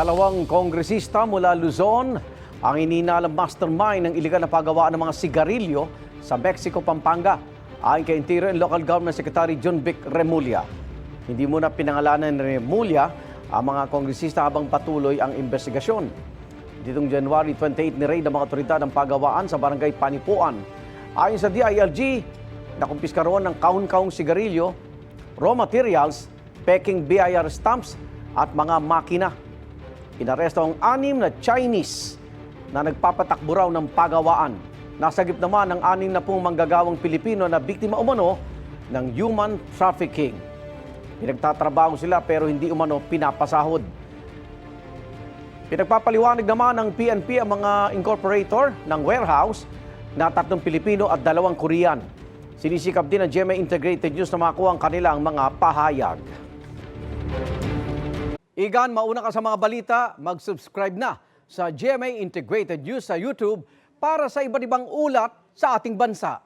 Dalawang kongresista mula Luzon ang ininalang mastermind ng iligal na paggawaan ng mga sigarilyo sa Mexico, Pampanga. Ayon kay Interior and Local Government Secretary John Vic Remulla. Hindi muna pinangalanan ni Remulla ang mga kongresista habang patuloy ang investigasyon. Ditong January 28 ni-raid ang mga otoridad ng paggawaan sa barangay Panipuan. Ayon sa DILG, nakumpiska roon ng kaun-kaung sigarilyo, raw materials, peking BIR stamps at mga makina. Inaresto ang 6 na Chinese na nagpapatakbo raw ng pagawaan. Nasagip naman ang 6 na pong manggagawang Pilipino na biktima umano ng human trafficking. Pinagtatrabaho sila pero hindi umano pinapasahod. Pinagpapaliwanag naman ng PNP ang mga incorporator ng warehouse na 3 Pilipino at 2 Korean. Sinisikap din ng GMA Integrated News na makuha ang kanilang mga pahayag. Igan, mauna ka sa mga balita, mag-subscribe na sa GMA Integrated News sa YouTube para sa iba't ibang ulat sa ating bansa.